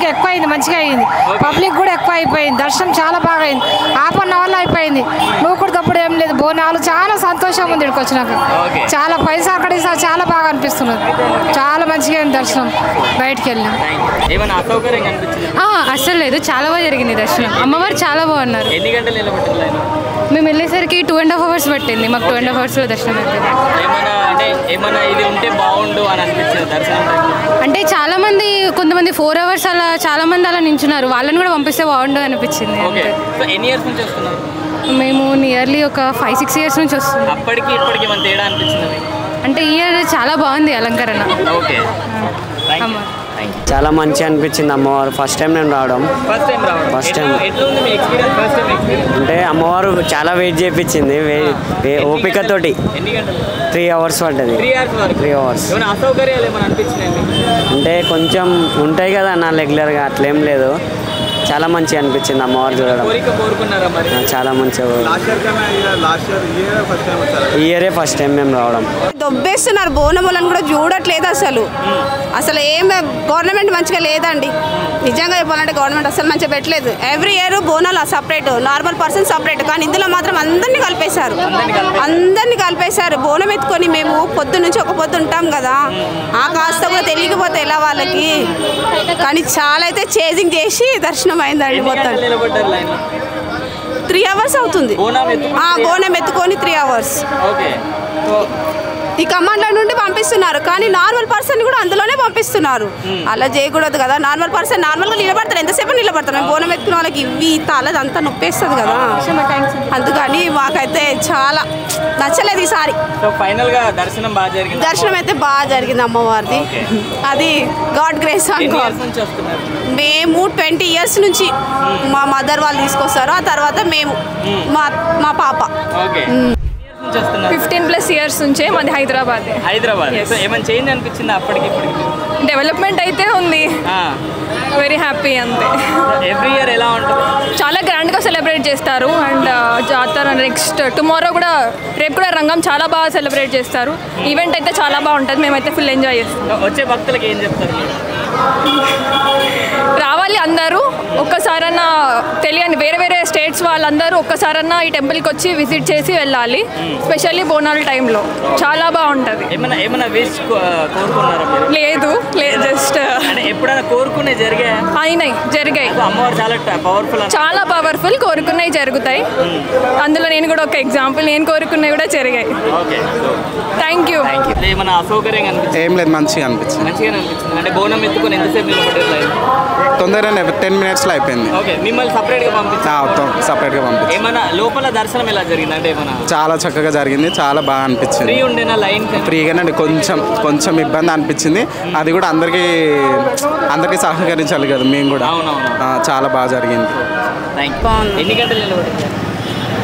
ఇంకా ఎక్కువ అయింది, మంచిగా అయింది. పబ్లిక్ కూడా ఎక్కువ అయిపోయింది. దర్శనం చాలా బాగా అయింది. హాఫ్ అన్ అవర్లో అయిపోయింది. నూకుడు తప్పుడు ఏం లేదు. బోనాలు చాలా సంతోషంగా ఉంది ఇక్కడికి వచ్చినాక. చాలా పైసా అక్కడ చాలా బాగా అనిపిస్తున్నది. చాలా మంచిగా అయింది దర్శనం. బయటికి వెళ్ళాం. అస్సలు లేదు, చాలా బాగా జరిగింది దర్శనం. అమ్మవారు చాలా బాగున్నారు. మేము వెళ్ళేసరికి 2.5 hours పట్టింది. మాకు 2.5 hours దర్శనం అవుతుంది. అంటే చాలా మంది, కొంతమంది 4 hours అలా చాలా మంది అలా నించున్నారు. వాళ్ళని కూడా పంపిస్తే బాగుండు అనిపించింది. మేము నియర్లీ ఒక 5-6 years నుంచి వస్తున్నాం. అంటే ఈ ఇయర్ చాలా బాగుంది అలంకరణ. చాలా మంచి అనిపించింది అమ్మవారు. ఫస్ట్ టైం నేను రావడం. ఫస్ట్ టైం అంటే అమ్మవారు చాలా వెయిట్ చేయించింది. ఓపికతోటి 3 hours పడ్డది. 3 hours అంటే కొంచెం ఉంటాయి కదా నా రెగ్యులర్గా, అట్లేం లేదు. చాలా మంచిగా అనిపించింది అమ్మవారు చూడడం. చాలా మంచిగా. ఈ ఇయరే ఫస్ట్ టైం మేము రావడం. దొబ్బేస్తున్నారు బోనములను కూడా చూడట్లేదు అసలు. అసలు ఏం గవర్నమెంట్ మంచిగా లేదండి. నిజంగా చెప్పాలంటే గవర్నమెంట్ అసలు మంచిగా పెట్టలేదు. Every year Bonalu separate, normal person separate. కానీ ఇందులో మాత్రం అందరినీ కలిపేశారు. బోనం ఎత్తుకొని మేము పొద్దు నుంచి ఒక పొద్దు ఉంటాం కదా, ఆ కాస్త కూడా తెలియకపోతే ఎలా వాళ్ళకి. కానీ చాలా అయితే చేజింగ్ చేసి దర్శనం అయిందండి. మొత్తం 3 hours అవుతుంది. బోనం ఎత్తుకొని 3 hours. ఈ కమాండ్ల నుండి పంపిస్తున్నారు. కానీ నార్మల్ పర్సన్ కూడా అందులోనే పంపిస్తున్నారు. అలా చేయకూడదు కదా. నార్మల్ పర్సన్ నార్మల్గా నిలబడతారు, ఎంతసేపు నిలబడతారు. బోనం ఎత్తుకున్న వాళ్ళకి ఇవి తలదంతా నొప్పేస్తుంది కదా. అందుకని మాకైతే చాలా నచ్చలేదు ఈసారి. దర్శనం అయితే బాగా జరిగింది అమ్మవారిది. అది గాడ్ గ్రేస్. మేము 20 years నుంచి మా మదర్ వాళ్ళు తీసుకొస్తారు. ఆ తర్వాత మేము మా పాప 15+ years నుంచే మాది హైదరాబాద్. డెవలప్మెంట్ అయితే ఉంది. వెరీ హ్యాపీ అంతే. ఎవ్రీ ఇయర్ ఎలా ఉంటుంది? చాలా గ్రాండ్గా సెలబ్రేట్ చేస్తారు. అండ్ జాతర నెక్స్ట్ టుమారో కూడా, రేపు కూడా రంగం చాలా బాగా సెలబ్రేట్ చేస్తారు. ఈవెంట్ అయితే చాలా బాగుంటుంది. మేమైతే ఫుల్ ఎంజాయ్ చేస్తాం. వచ్చే భక్తులకి ఏం చెప్తారు? రావాలి అందరూ. ఒక్కసారన్నా తెలియని వేరే స్టేట్స్ వాళ్ళందరూ ఒక్కసారన్నా ఈ టెంపుల్కి వచ్చి విజిట్ చేసి వెళ్ళాలి. స్పెషల్లీ బోనాల టైంలో చాలా బాగుంటుంది. ఏమైనా విష్ కోరుకున్నారా? లేదు, జస్ట్ ఎప్పుడైనా కోరుకునే జరిగాయి. అమ్మవారు చాలా పవర్ఫుల్. కోరుకున్నవి జరుగుతాయి. అందులో నేను కూడా ఒక ఎగ్జాంపుల్. నేను కోరుకున్నవి కూడా జరిగాయి. Thank you. ఏమైనా అసౌకర్యంగా అనిపించింది? ఏం లేదు, మంచిగా అనిపించింది. అంటే బోనం ఎత్తుకొని ఎంతసేపు నిలబడ్డారు? తొందరగా 10 minutesలో అయిపోయింది. మిమ్మల్ని సపరేట్గా పంపించారు. ఏమైనా లోపల దర్శనం ఎలా జరిగింది? అంటే ఏమైనా చాలా చక్కగా జరిగింది. చాలా బాగా అనిపించింది. ఫ్రీ ఉండేనా లైన్? ఫ్రీగానే. కొంచెం ఇబ్బంది అనిపించింది. అది కూడా అందరికీ సహకరించాలి కదా మేము కూడా. చాలా బాగా జరిగింది. ఎన్ని గంటలు నిలబడింది?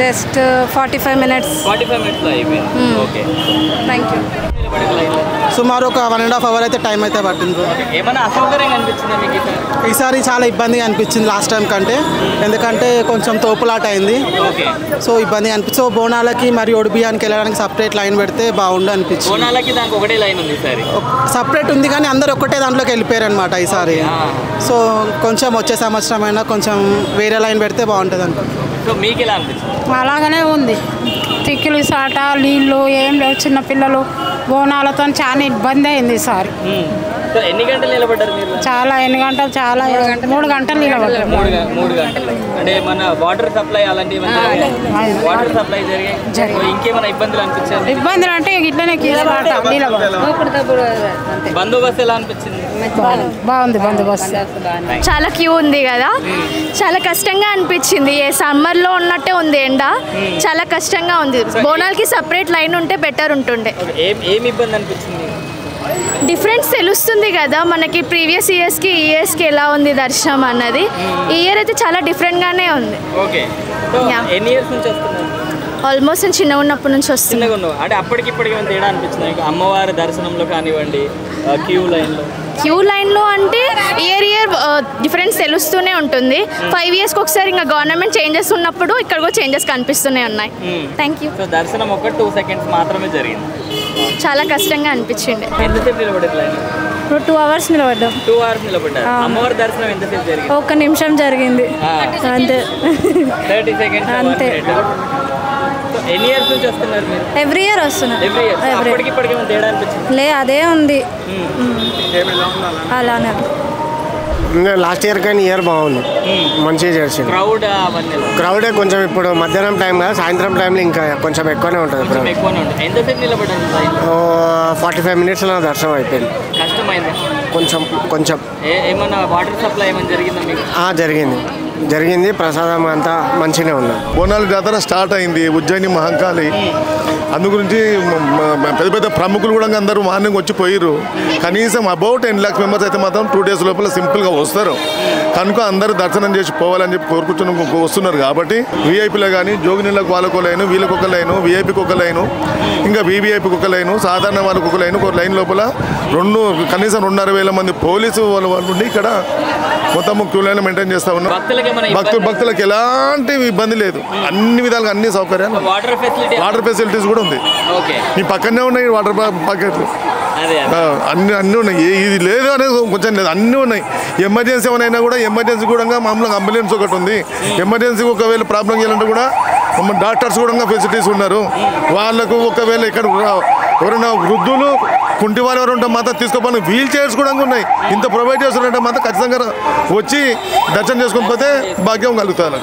Just 45 minutes. 45 minutesలో అయిపోయింది. Okay, thank you. సుమారు ఒక 1.5 hour అయితే టైం అయితే పట్టింది. ఏమైనా అసౌకర్యంగా అనిపించిందా మీకు? ఈసారి చాలా ఇబ్బందిగా అనిపించింది లాస్ట్ టైం కంటే. ఎందుకంటే కొంచెం తోపులాట అయింది. సో ఇబ్బందిగా అనిపించింది. సో బోనాలకి మరియు ఒడిబియ్యానికి వెళ్ళడానికి సపరేట్ లైన్ పెడితే బాగుండు అనిపించింది. బోనాలకి దానికి ఒకటే లైన్ ఉంది, సపరేట్ ఉంది. కానీ అందరు ఒక్కటే దాంట్లోకి వెళ్ళిపోయారు అనమాట ఈసారి. సో కొంచెం వచ్చే సంవత్సరం అయినా కొంచెం వేరే లైన్ పెడితే బాగుంటుంది అనుకుంటున్నాను. సో మీకు ఎలా అనిపించింది? అలాగనే ఉంది. తిక్కులు సాట నీళ్ళు ఏం లేవు. చిన్నపిల్లలు బోనాలతో చాలా ఇబ్బంది అయింది ఈసారి. ఎన్ని గంటలు నిలబడ్డారు మీరు? ఎన్ని గంటలు? 3 గంటలు నిలబడ్డారు. 3 గంటలు. అంటే మన వాటర్ సప్లై అలాంటివి వాటర్ సప్లై జరిగాయి. ఇంకేమైనా ఇబ్బందులు అనిపించారు? ఇబ్బందులు అంటే ఇట్లనే బందోబస్తు ఎలా అనిపించింది? బాగుంది బందోబస్తు. చాలా క్యూ ఉంది కదా, చాలా కష్టంగా అనిపించింది. సమ్మర్లో ఉన్నట్టే ఉంది ఎండ. చాలా కష్టంగా ఉంది. బోనాలకి సపరేట్ లైన్ ఉంటే బెటర్ ఉంటుండే. ఏమి ఇబ్బంది అనిపించింది? డిఫరెన్స్ తెలుస్తుంది కదా మనకి. ప్రీవియస్ ఇయర్స్కి ఈ ఇయర్స్కి ఎలా ఉంది దర్శనం అన్నది. ఈ ఇయర్ అయితే చాలా డిఫరెంట్గానే ఉంది. ఆల్మోస్ట్ నేను చిన్నగా ఉన్నప్పటి నుంచి వస్తున్నాను. అంటే అప్పటికిప్పటికి తేడా అనిపించింది అమ్మవారి దర్శనంలో కానివ్వండి, క్యూ లైన్లో అంటే ఇయర్ డిఫరెన్స్ తెలుస్తూనే ఉంటుంది. 5 yearsకి ఒకసారి ఇంకా గవర్నమెంట్ చేంజెస్ ఉన్నప్పుడు ఇక్కడ కూడా చేంజెస్ కనిపిస్తూనే ఉన్నాయి. Thank you. దర్శనం ఒక 2 seconds మాత్రమే జరిగింది. చాలా కష్టంగా అనిపించింది. ఎంతసేపు నిలబడేది లైన్? 2 hours నిలబడ్డాం. 2 hours నిలబడ్డారు. అమ్మవారి దర్శనం ఎంతసేపు జరిగింది? 1 నిమిషం జరిగింది అంతే. 30 seconds అంతే. ఎన్ని ఇయర్స్ నుంచి వస్తున్నారు మీరు? ఎవ్రీ ఇయర్ వస్తున్నా. Every year. అప్పటికి ఇప్పటికి ఏమైనా తేడా అనిపించింది? లే అదే ఉంది అలానే. లాస్ట్ ఇయర్ కానీ ఇయర్ బాగుంది, మంచిగా చేసింది. క్రౌడ్ కొంచెం ఇప్పుడు మధ్యాహ్నం టైం కదా, సాయంత్రం టైంలో ఇంకా కొంచెం ఎక్కువనే ఉంటుంది. 45 minutesలో దర్శనం అయిపోయింది. కొంచెం కొంచెం జరిగింది. ప్రసాదం అంతా మంచిగానే ఉంది. బోనాల జాతర స్టార్ట్ అయింది ఉజ్జయిని మహంకాళి. అందు గురించి పెద్ద పెద్ద ప్రముఖులు కూడా అందరూ మార్నింగ్ వచ్చి పోయిర్రు. కనీసం అబౌట్ 10 lakhs మెంబర్స్ అయితే మాత్రం 2 days లోపల సింపుల్గా వస్తారు. కనుక అందరూ దర్శనం చేసి పోవాలని చెప్పి కోరుకుంటున్న వస్తున్నారు. కాబట్టి వీఐపీలో కానీ జోగినీళ్ళకు వాళ్ళకు లైను, వీళ్ళకి ఒక లైను, వీఐపీకి ఒక లైను, ఇంకా వీవీఐపీకి ఒక లైను, సాధారణ వాళ్ళకు ఒక లైను. ఒక లైన్ లోపల కనీసం 2,500 మంది పోలీసు వాళ్ళు ఉండి ఇక్కడ మొత్తం క్యూ లైన్ మెయింటైన్ చేస్తూ ఉన్నారు. భక్తులకు ఎలాంటి ఇబ్బంది లేదు. అన్ని విధాలుగా అన్ని సౌకర్యాలు, వాటర్ ఫెసిలిటీస్ కూడా ఉంది. ఈ పక్కనే ఉన్నాయి వాటర్ ప్యాకెట్లు, అన్నీ ఉన్నాయి. ఇది లేదు అనేది కొంచెం లేదు, అన్నీ ఉన్నాయి. ఎమర్జెన్సీ ఏమైనా కూడా ఎమర్జెన్సీ కూడా మామూలుగా అంబులెన్స్ ఒకటి ఉంది. ఎమర్జెన్సీకి ఒకవేళ ప్రాబ్లం చేయాలంటే కూడా డాక్టర్స్ కూడా ఫెసిలిటీస్ ఉన్నారు. వాళ్ళకు ఒకవేళ ఇక్కడ ఎవరైనా వృద్ధులు కుంటి వారు ఎవరు ఉంటే మాత్రం తీసుకోపోయిన వీల్ చైర్స్ కూడా ఉన్నాయి. ఇంత ప్రొవైడ్ చేస్తున్నారంటే మాత్రం ఖచ్చితంగా వచ్చి దర్శనం చేసుకొని పోతే భాగ్యం కలుగుతారు.